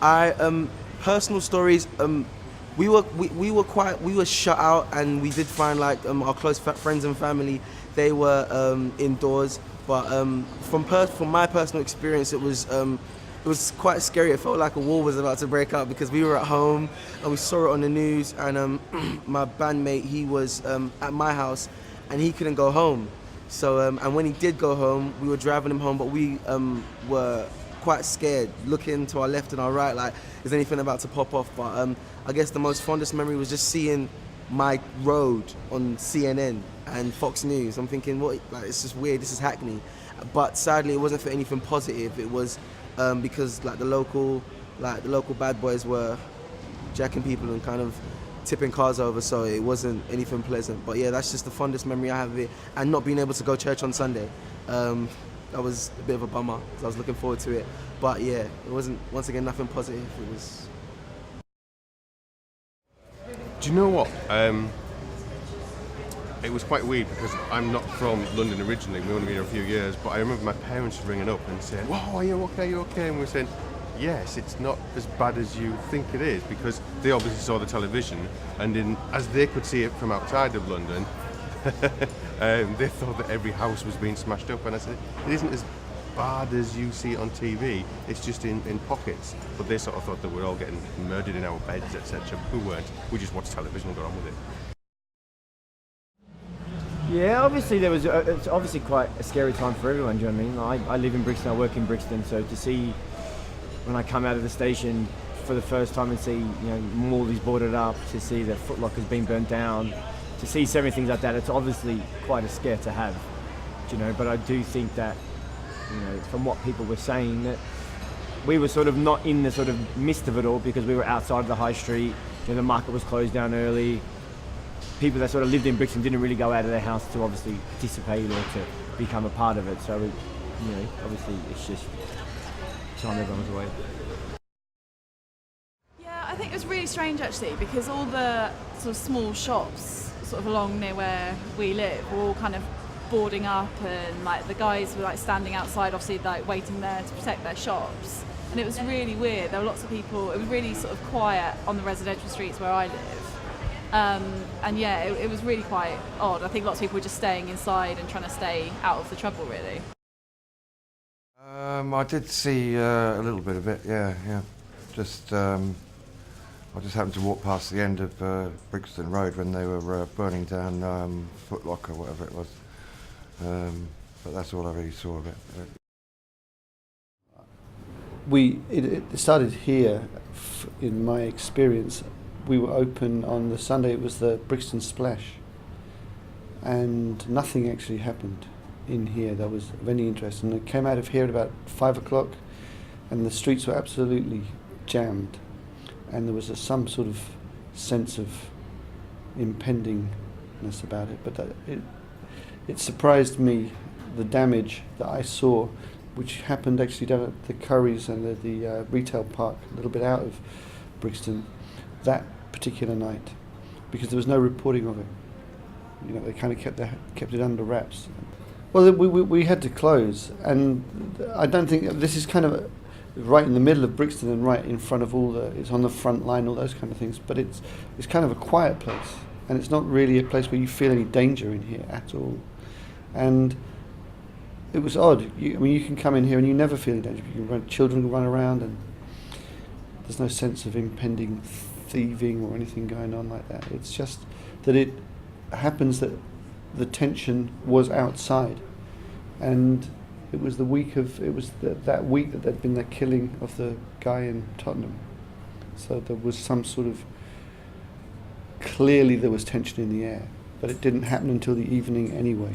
I personal stories. We were shut out, and we did find like our close friends and family. They were indoors, but from my personal experience, it was quite scary. It felt like a war was about to break out because we were at home and we saw it on the news. And my bandmate, he was at my house, and he couldn't go home. So and when he did go home, we were driving him home, but we were quite scared, looking to our left and our right, like, is anything about to pop off? But I guess the most fondest memory was just seeing my road on CNN and Fox News. I'm thinking, what? Like, it's just weird. This is Hackney. But sadly, it wasn't for anything positive. It was because like the local bad boys were jacking people and kind of tipping cars over, so it wasn't anything pleasant. But yeah, that's just the fondest memory I have of it, and not being able to go to church on Sunday. That was a bit of a bummer because I was looking forward to it. But yeah, it wasn't, once again, nothing positive. It was. Do you know what? It was quite weird because I'm not from London originally. We've only been here a few years, but I remember my parents ringing up and saying, "Whoa, are you okay? Are you okay?" And we were saying, "Yes, it's not as bad as you think it is," because they obviously saw the television, and as they could see it from outside of London, they thought that every house was being smashed up. And I said, "It isn't as bad as you see it on TV. It's just in pockets." But they sort of thought that we're all getting murdered in our beds, etc. We weren't. We just watched television and got on with it. Yeah, obviously it's obviously quite a scary time for everyone, do you know what I mean? I live in Brixton, I work in Brixton, so to see, when I come out of the station for the first time and see, Morley's boarded up, to see that Foot Locker's been burnt down, to see so many things like that, it's obviously quite a scare to have, but I do think that, from what people were saying, that we were sort of not in the sort of midst of it all because we were outside of the high street, the market was closed down early. People that sort of lived in Brixton didn't really go out of their house to obviously participate or to become a part of it. So, obviously it's just time everyone's away. Yeah, I think it was really strange actually because all the sort of small shops sort of along near where we live were all kind of boarding up, and like the guys were like standing outside, obviously like waiting there to protect their shops. And it was really weird. There were lots of people. It was really sort of quiet on the residential streets where I live. And yeah, it was really quite odd. I think lots of people were just staying inside and trying to stay out of the trouble, really. I did see a little bit of it, yeah. Just, I just happened to walk past the end of Brixton Road when they were burning down Foot Locker, whatever it was. But that's all I really saw of it. It started here, in my experience. We were open on the Sunday, it was the Brixton Splash, and nothing actually happened in here that was of any interest. And it came out of here at about 5 o'clock, and the streets were absolutely jammed, and there was some sort of sense of impendingness about it. But it surprised me, the damage that I saw, which happened actually down at the Currys and the retail park, a little bit out of Brixton, that particular night, because there was no reporting of it. They kind of kept it under wraps. Well, we had to close, and I don't think this is kind of right in the middle of Brixton and right in front of it's on the front line, all those kind of things. But it's kind of a quiet place, and it's not really a place where you feel any danger in here at all. And it was odd. You can come in here and you never feel any danger. Children can run around, and there's no sense of impending thieving or anything going on like that. It's just that it happens that the tension was outside, and it was that week that there'd been the killing of the guy in Tottenham. So there was some sort of, clearly there was tension in the air, but it didn't happen until the evening anyway.